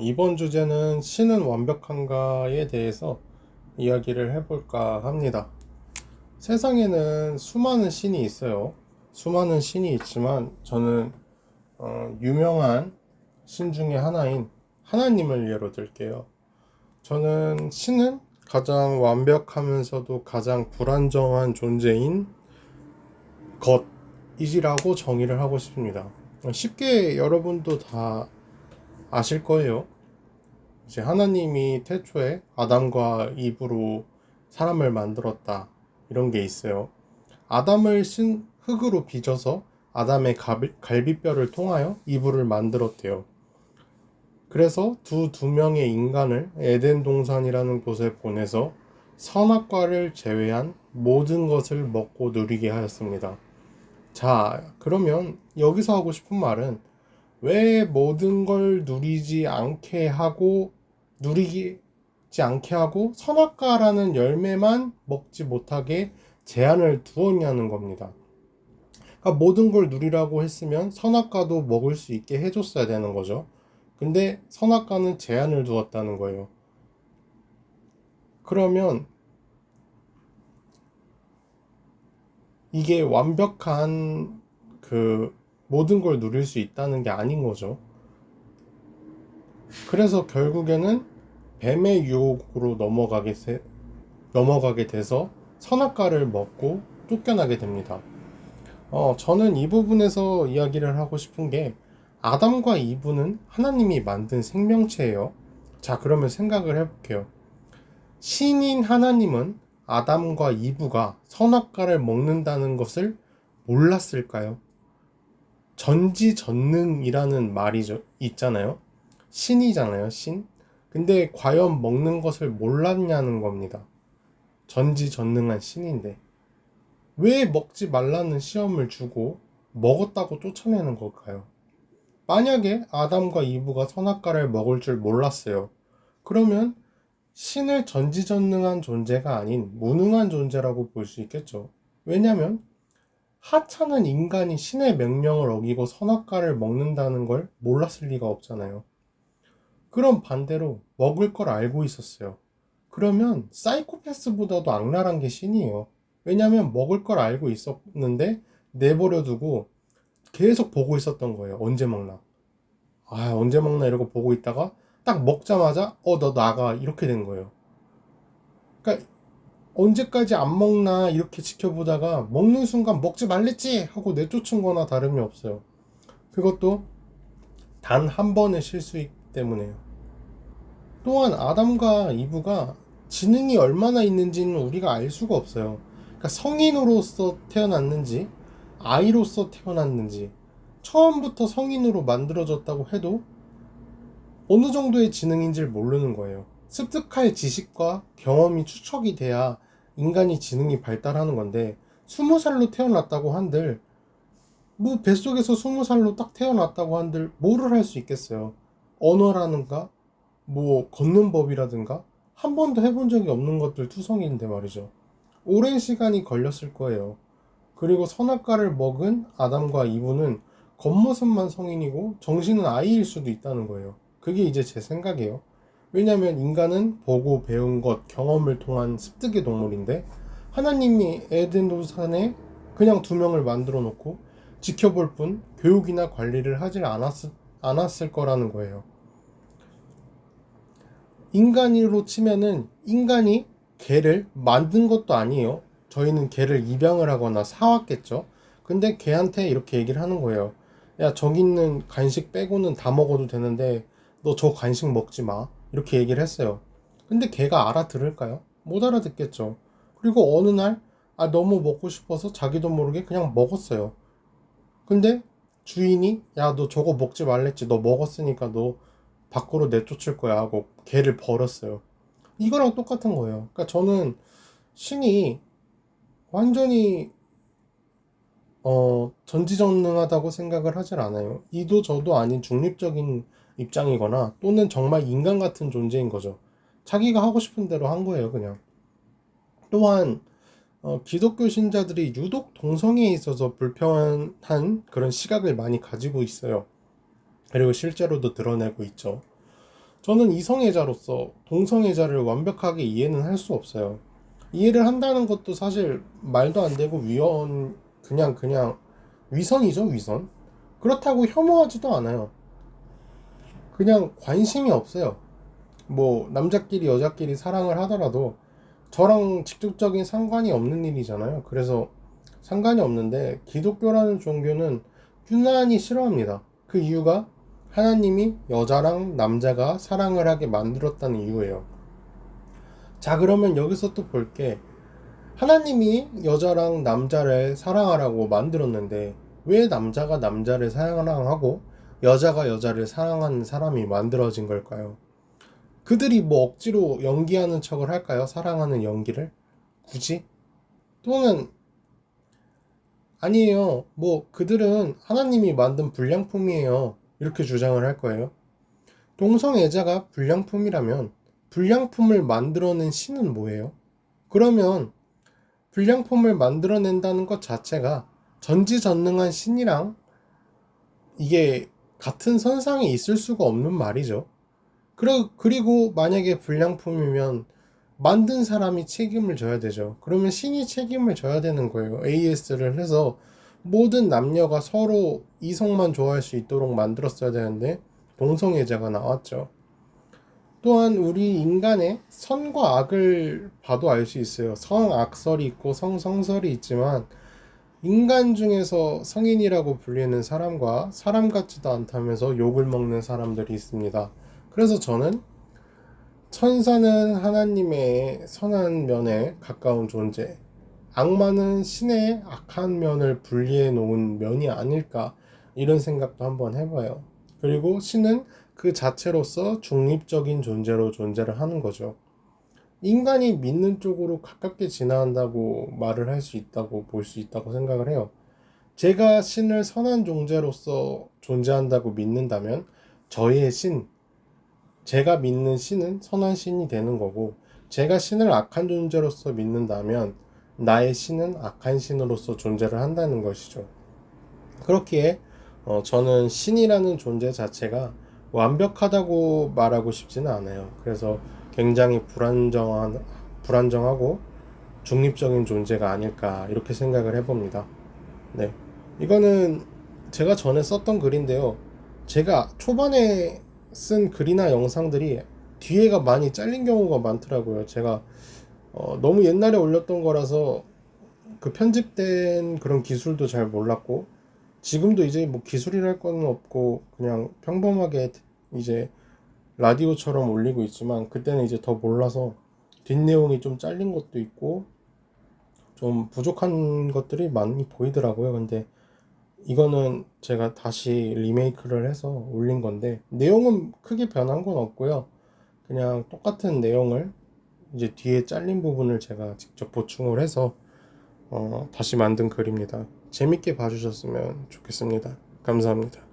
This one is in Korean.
이번 주제는 신은 완벽한가에 대해서 이야기를 해볼까 합니다. 세상에는 수많은 신이 있어요. 수많은 신이 있지만 저는 유명한 신 중에 하나인 하나님을 예로 들게요. 저는 신은 가장 완벽하면서도 가장 불안정한 존재인 것이라고 정의를 하고 싶습니다. 쉽게 여러분도 다 아실 거예요. 이제 하나님이 태초에 아담과 이브로 사람을 만들었다, 이런 게 있어요. 아담을 흙으로 빚어서 아담의 갈비뼈를 통하여 이브를 만들었대요. 그래서 두 명의 인간을 에덴 동산이라는 곳에 보내서 선악과를 제외한 모든 것을 먹고 누리게 하였습니다. 자, 그러면 여기서 하고 싶은 말은, 왜 모든 걸 누리지 않게 하고 선악과라는 열매만 먹지 못하게 제한을 두었냐는 겁니다. 그러니까 모든 걸 누리라고 했으면 선악과도 먹을 수 있게 해줬어야 되는 거죠. 근데 선악과는 제한을 두었다는 거예요. 그러면 이게 완벽한 모든 걸 누릴 수 있다는 게 아닌 거죠. 그래서 결국에는 뱀의 유혹으로 넘어가게 돼서 선악과를 먹고 쫓겨나게 됩니다. 저는 이 부분에서 이야기를 하고 싶은 게, 아담과 이브는 하나님이 만든 생명체예요. 자, 그러면 생각을 해볼게요. 신인 하나님은 아담과 이브가 선악과를 먹는다는 것을 몰랐을까요? 전지전능이라는 말이 있잖아요. 신이잖아요, 신. 근데 과연 먹는 것을 몰랐냐는 겁니다. 전지전능한 신인데 왜 먹지 말라는 시험을 주고 먹었다고 쫓아내는 걸까요? 만약에 아담과 이브가 선악과를 먹을 줄 몰랐어요. 그러면 신을 전지전능한 존재가 아닌 무능한 존재라고 볼 수 있겠죠. 왜냐하면 하찮은 인간이 신의 명령을 어기고 선악과를 먹는다는 걸 몰랐을 리가 없잖아요. 그럼 반대로 먹을 걸 알고 있었어요. 그러면 사이코패스보다도 악랄한 게 신이에요. 왜냐면 먹을 걸 알고 있었는데 내버려 두고 계속 보고 있었던 거예요. 언제 먹나? 언제 먹나 이러고 보고 있다가 딱 먹자마자 너 나가, 이렇게 된 거예요. 그러니까 언제까지 안 먹나 이렇게 지켜보다가 먹는 순간 먹지 말랬지 하고 내쫓은 거나 다름이 없어요. 그것도 단 한 번의 실수이기 때문에요. 또한 아담과 이브가 지능이 얼마나 있는지는 우리가 알 수가 없어요. 그러니까 성인으로서 태어났는지 아이로서 태어났는지, 처음부터 성인으로 만들어졌다고 해도 어느 정도의 지능인지를 모르는 거예요. 습득할 지식과 경험이 축적이 돼야 인간이 지능이 발달하는 건데, 20살로 태어났다고 한들, 뭐 뱃속에서 20살로 딱 태어났다고 한들 뭐를 할 수 있겠어요. 언어라는가 뭐 걷는 법이라든가 한 번도 해본 적이 없는 것들 투성이인데 말이죠. 오랜 시간이 걸렸을 거예요. 그리고 선악과를 먹은 아담과 이브는 겉모습만 성인이고 정신은 아이일 수도 있다는 거예요. 그게 이제 제 생각이에요. 왜냐하면 인간은 보고 배운 것, 경험을 통한 습득의 동물인데, 하나님이 에덴 동산에 그냥 두 명을 만들어 놓고 지켜볼 뿐 교육이나 관리를 하질 않았을 거라는 거예요. 인간으로 치면은 인간이 개를 만든 것도 아니에요. 저희는 개를 입양을 하거나 사왔겠죠. 근데 개한테 이렇게 얘기를 하는 거예요. 야, 저기 있는 간식 빼고는 다 먹어도 되는데 너 저 간식 먹지 마, 이렇게 얘기를 했어요. 근데 개가 알아들을까요? 못 알아듣겠죠. 그리고 어느 날 너무 먹고 싶어서 자기도 모르게 그냥 먹었어요. 근데 주인이 야, 너 저거 먹지 말랬지, 너 먹었으니까 너 밖으로 내쫓을 거야 하고 개를 버렸어요. 이거랑 똑같은 거예요. 그러니까 저는 신이 완전히 전지전능하다고 생각을 하질 않아요. 이도 저도 아닌 중립적인 입장이거나 또는 정말 인간 같은 존재인 거죠. 자기가 하고 싶은 대로 한 거예요, 그냥. 또한 기독교 신자들이 유독 동성애에 있어서 불편한 그런 시각을 많이 가지고 있어요. 그리고 실제로도 드러내고 있죠. 저는 이성애자로서 동성애자를 완벽하게 이해는 할 수 없어요. 이해를 한다는 것도 사실 말도 안 되고 그냥 위선이죠, 위선. 그렇다고 혐오하지도 않아요. 그냥 관심이 없어요. 뭐 남자끼리 여자끼리 사랑을 하더라도 저랑 직접적인 상관이 없는 일이잖아요. 그래서 상관이 없는데 기독교라는 종교는 유난히 싫어합니다. 그 이유가 하나님이 여자랑 남자가 사랑을 하게 만들었다는 이유예요. 자, 그러면 여기서 또 볼게. 하나님이 여자랑 남자를 사랑하라고 만들었는데 왜 남자가 남자를 사랑하고 여자가 여자를 사랑하는 사람이 만들어진 걸까요? 그들이 뭐 억지로 연기하는 척을 할까요? 사랑하는 연기를? 굳이? 또는 아니에요. 뭐 그들은 하나님이 만든 불량품이에요. 이렇게 주장을 할 거예요. 동성애자가 불량품이라면 불량품을 만들어낸 신은 뭐예요? 그러면 불량품을 만들어낸다는 것 자체가 전지전능한 신이랑 이게 같은 선상에 있을 수가 없는 말이죠. 그리고 만약에 불량품이면 만든 사람이 책임을 져야 되죠. 그러면 신이 책임을 져야 되는 거예요. AS를 해서 모든 남녀가 서로 이성만 좋아할 수 있도록 만들었어야 되는데 동성애자가 나왔죠. 또한 우리 인간의 선과 악을 봐도 알 수 있어요. 성악설이 있고 성성설이 있지만 인간 중에서 성인이라고 불리는 사람과 사람 같지도 않다면서 욕을 먹는 사람들이 있습니다. 그래서 저는 천사는 하나님의 선한 면에 가까운 존재, 악마는 신의 악한 면을 분리해 놓은 면이 아닐까, 이런 생각도 한번 해봐요. 그리고 신은 그 자체로서 중립적인 존재로 존재를 하는 거죠. 인간이 믿는 쪽으로 가깝게 지나간다고 말을 할 수 있다고 볼 수 있다고 생각을 해요. 제가 신을 선한 존재로서 존재한다고 믿는다면 저의 신, 제가 믿는 신은 선한 신이 되는 거고, 제가 신을 악한 존재로서 믿는다면 나의 신은 악한 신으로서 존재를 한다는 것이죠. 그렇기에 저는 신이라는 존재 자체가 완벽하다고 말하고 싶지는 않아요. 그래서 굉장히 불안정하고 중립적인 존재가 아닐까 이렇게 생각을 해봅니다. 네, 이거는 제가 전에 썼던 글인데요. 제가 초반에 쓴 글이나 영상들이 뒤에가 많이 잘린 경우가 많더라고요. 제가 너무 옛날에 올렸던 거라서 그 편집된 그런 기술도 잘 몰랐고, 지금도 이제 뭐 기술이랄 거는 없고 그냥 평범하게 이제 라디오처럼 올리고 있지만, 그때는 이제 더 몰라서 뒷내용이 좀 잘린 것도 있고 좀 부족한 것들이 많이 보이더라고요. 근데 이거는 제가 다시 리메이크를 해서 올린 건데 내용은 크게 변한 건 없고요. 그냥 똑같은 내용을 이제 뒤에 잘린 부분을 제가 직접 보충을 해서 다시 만든 글입니다. 재밌게 봐주셨으면 좋겠습니다. 감사합니다.